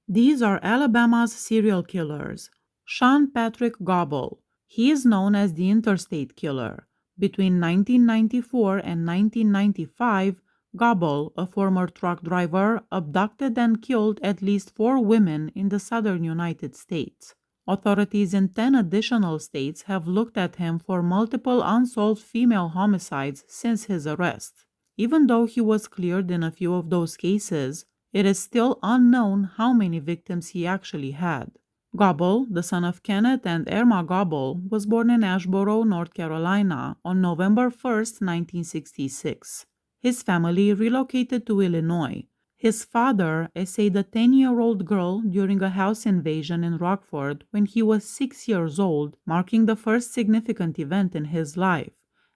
These are Alabama's serial killers. Sean Patrick Gobble. He is known as the Interstate Killer. Between 1994 and 1995, Gobble, a former truck driver, abducted and killed at least 4 women in the southern United States. Authorities in 10 additional states have looked at him for multiple unsolved female homicides since his arrest. Even though he was cleared in a few of those cases, it is still unknown how many victims he actually had. Gobble, the son of Kenneth and Irma Gobble, was born in Asheboro, North Carolina on November 1, 1966. His family relocated to Illinois. His father essayed a 10-year-old girl during a house invasion in Rockford when he was 6 years old, marking the first significant event in his life.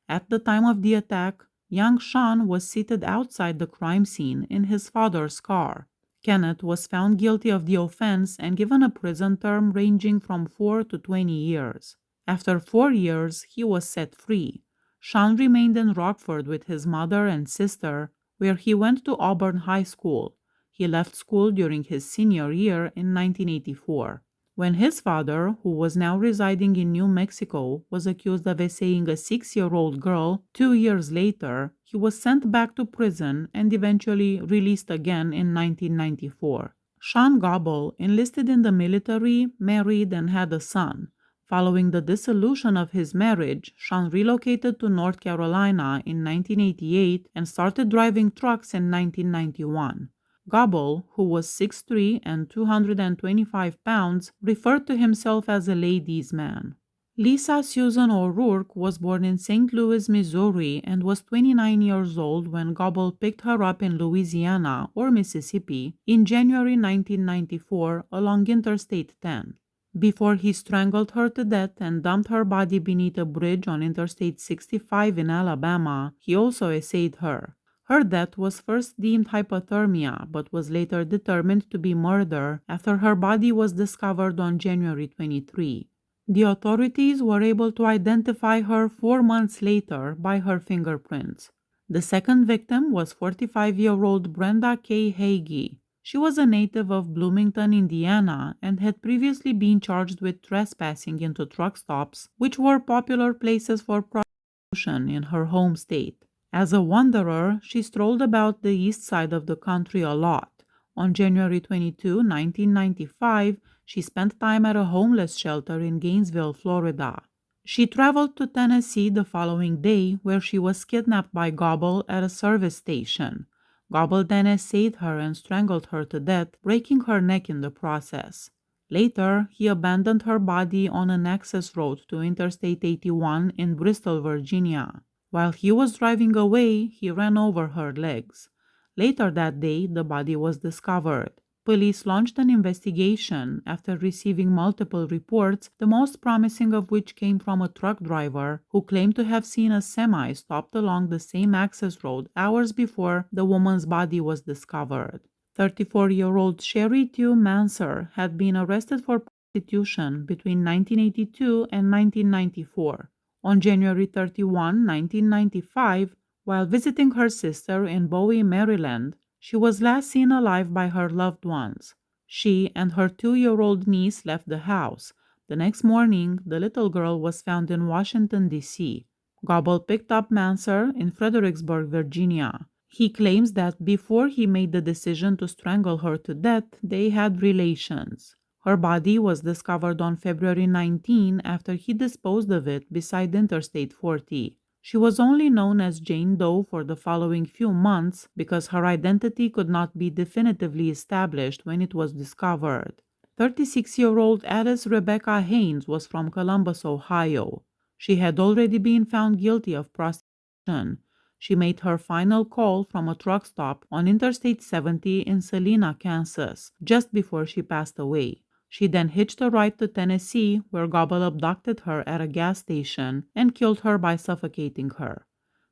At the time of the attack, young Sean was seated outside the crime scene in his father's car. Kenneth was found guilty of the offense and given a prison term ranging from 4 to 20 years. After 4 years, he was set free. Sean remained in Rockford with his mother and sister, where he went to Auburn High School. He left school during his senior year in 1984. When his father, who was now residing in New Mexico, was accused of essaying a 6-year-old girl, 2 years later, he was sent back to prison and eventually released again in 1994. Sean Gobble enlisted in the military, married, and had a son. Following the dissolution of his marriage, Sean relocated to North Carolina in 1988 and started driving trucks in 1991. Gobble, who was 6'3" and 225 pounds, referred to himself as a ladies' man. Lisa Susan O'Rourke was born in St. Louis, Missouri, and was 29 years old when Gobble picked her up in Louisiana, or Mississippi, in January 1994 along Interstate 10. Before he strangled her to death and dumped her body beneath a bridge on Interstate 65 in Alabama, he also essayed her. Her death was first deemed hypothermia, but was later determined to be murder after her body was discovered on January 23. The authorities were able to identify her 4 months later by her fingerprints. The second victim was 45-year-old Brenda K. Hagee. She was a native of Bloomington, Indiana, and had previously been charged with trespassing into truck stops, which were popular places for prostitution in her home state. As a wanderer, she strolled about the east side of the country a lot. On January 22, 1995, she spent time at a homeless shelter in Gainesville, Florida. She traveled to Tennessee the following day, where she was kidnapped by Gobble at a service station. Gobble then essayed her and strangled her to death, breaking her neck in the process. Later, he abandoned her body on an access road to Interstate 81 in Bristol, Virginia. While he was driving away, he ran over her legs. Later that day, the body was discovered. Police launched an investigation after receiving multiple reports, the most promising of which came from a truck driver who claimed to have seen a semi stopped along the same access road hours before the woman's body was discovered. 34-year-old Sherry Tew Manser had been arrested for prostitution between 1982 and 1994. On January 31, 1995, while visiting her sister in Bowie, Maryland, she was last seen alive by her loved ones. She and her 2-year-old niece left the house. The next morning, the little girl was found in Washington, D.C. Gobble picked up Manser in Fredericksburg, Virginia. He claims that before he made the decision to strangle her to death, they had relations. Her body was discovered on February 19 after he disposed of it beside Interstate 40. She was only known as Jane Doe for the following few months because her identity could not be definitively established when it was discovered. 36-year-old Alice Rebecca Haynes was from Columbus, Ohio. She had already been found guilty of prostitution. She made her final call from a truck stop on Interstate 70 in Salina, Kansas, just before she passed away. She then hitched a ride to Tennessee, where Gobble abducted her at a gas station and killed her by suffocating her.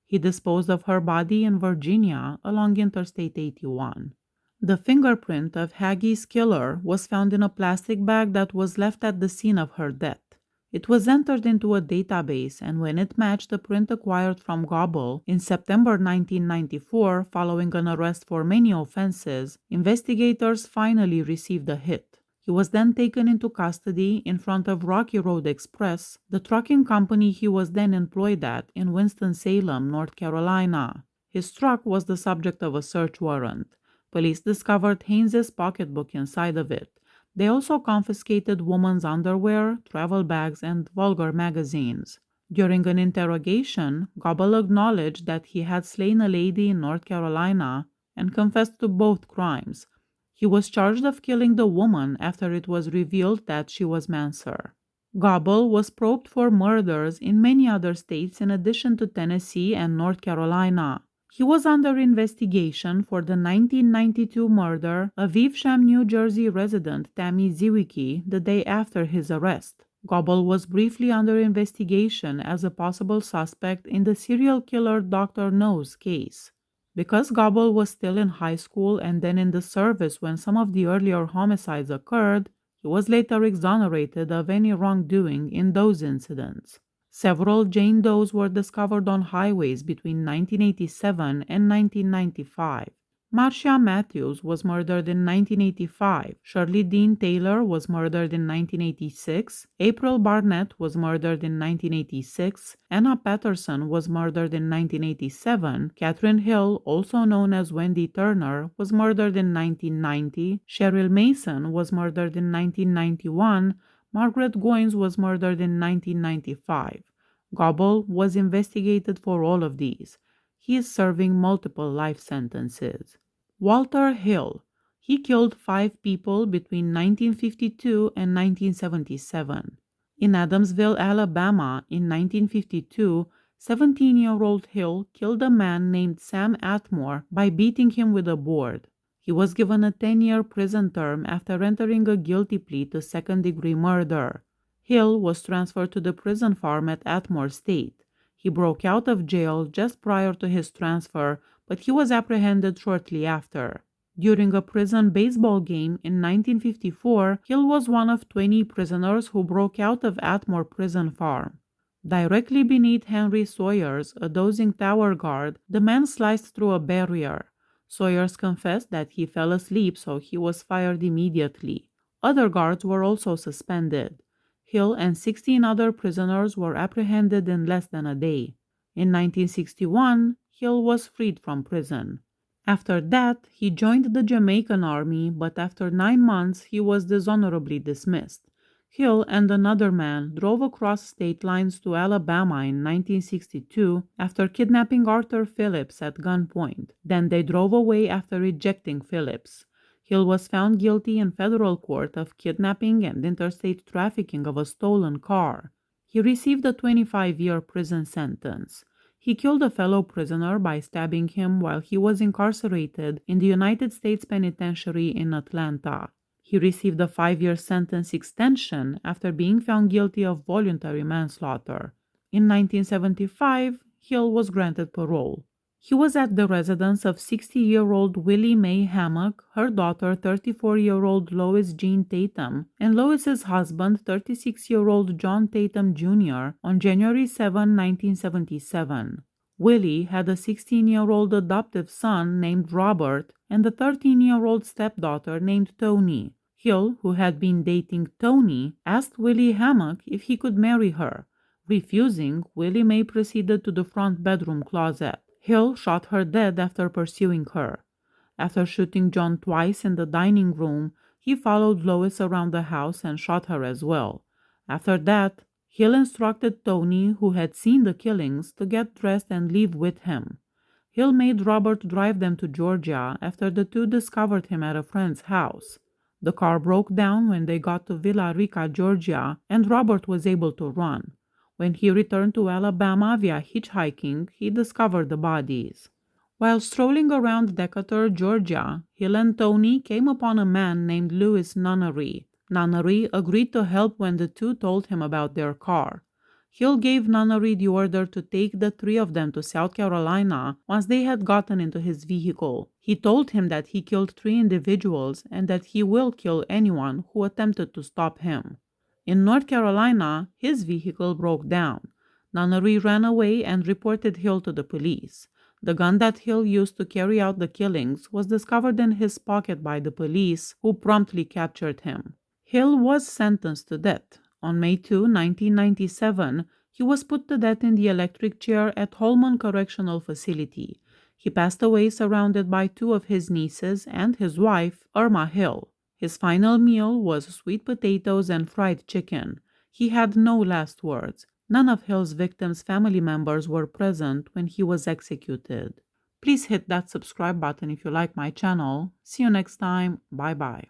He disposed of her body in Virginia along Interstate 81. The fingerprint of Hagee's killer was found in a plastic bag that was left at the scene of her death. It was entered into a database, and when it matched the print acquired from Gobble in September 1994 following an arrest for many offenses, investigators finally received a hit. He was then taken into custody in front of Rocky Road Express, the trucking company he was then employed at in Winston-Salem, North Carolina. His truck was the subject of a search warrant. Police discovered Haynes's pocketbook inside of it. They also confiscated women's underwear, travel bags, and vulgar magazines. During an interrogation, Gobble acknowledged that he had slain a lady in North Carolina and confessed to both crimes. He was charged of killing the woman after it was revealed that she was Manser. Gobble was probed for murders in many other states in addition to Tennessee and North Carolina. He was under investigation for the 1992 murder of Evesham, New Jersey resident Tammy Zwicky the day after his arrest. Gobble was briefly under investigation as a possible suspect in the serial killer Dr. No's case. Because Gobble was still in high school and then in the service when some of the earlier homicides occurred, he was later exonerated of any wrongdoing in those incidents. Several Jane Does were discovered on highways between 1987 and 1995. Marcia Matthews was murdered in 1985, Shirley Dean Taylor was murdered in 1986, April Barnett was murdered in 1986, Anna Patterson was murdered in 1987, Catherine Hill, also known as Wendy Turner, was murdered in 1990, Cheryl Mason was murdered in 1991, Margaret Goins was murdered in 1995. Gobble was investigated for all of these. He is serving multiple life sentences. Walter Hill. He killed 5 people between 1952 and 1977. In Adamsville, Alabama, in 1952, 17-year-old Hill killed a man named Sam Atmore by beating him with a board. He was given a 10-year prison term after entering a guilty plea to second-degree murder. Hill was transferred to the prison farm at Atmore State. He broke out of jail just prior to his transfer, but he was apprehended shortly after. During a prison baseball game in 1954, Hill was one of 20 prisoners who broke out of Atmore Prison Farm. Directly beneath Henry Sawyers, a dozing tower guard, the man sliced through a barrier. Sawyers confessed that he fell asleep, so he was fired immediately. Other guards were also suspended. Hill and 16 other prisoners were apprehended in less than a day. In 1961, Hill was freed from prison. After that, he joined the Jamaican army, but after 9 months, he was dishonorably dismissed. Hill and another man drove across state lines to Alabama in 1962 after kidnapping Arthur Phillips at gunpoint. Then they drove away after ejecting Phillips. Hill was found guilty in federal court of kidnapping and interstate trafficking of a stolen car. He received a 25-year prison sentence. He killed a fellow prisoner by stabbing him while he was incarcerated in the United States Penitentiary in Atlanta. He received a 5-year sentence extension after being found guilty of voluntary manslaughter. In 1975, Hill was granted parole. He was at the residence of 60-year-old Willie Mae Hammock, her daughter 34-year-old Lois Jean Tatum, and Lois's husband 36-year-old John Tatum Jr. on January 7, 1977. Willie had a 16-year-old adoptive son named Robert and a 13-year-old stepdaughter named Toni. Hill, who had been dating Toni, asked Willie Hammock if he could marry her. Refusing, Willie Mae proceeded to the front bedroom closet. Hill shot her dead after pursuing her. After shooting John twice in the dining room, he followed Lois around the house and shot her as well. After that, Hill instructed Toni, who had seen the killings, to get dressed and leave with him. Hill made Robert drive them to Georgia after the two discovered him at a friend's house. The car broke down when they got to Villa Rica, Georgia, and Robert was able to run. When he returned to Alabama via hitchhiking, he discovered the bodies. While strolling around Decatur, Georgia, Hill and Toni came upon a man named Louis Nunnery. Nunnery agreed to help when the two told him about their car. Hill gave Nunnery the order to take the 3 of them to South Carolina once they had gotten into his vehicle. He told him that he killed 3 individuals and that he will kill anyone who attempted to stop him. In North Carolina, his vehicle broke down. Nunnery ran away and reported Hill to the police. The gun that Hill used to carry out the killings was discovered in his pocket by the police, who promptly captured him. Hill was sentenced to death. On May 2, 1997, he was put to death in the electric chair at Holman Correctional Facility. He passed away surrounded by two of his nieces and his wife, Irma Hill. His final meal was sweet potatoes and fried chicken. He had no last words. None of Hill's victims' family members were present when he was executed. Please hit that subscribe button if you like my channel. See you next time. Bye bye.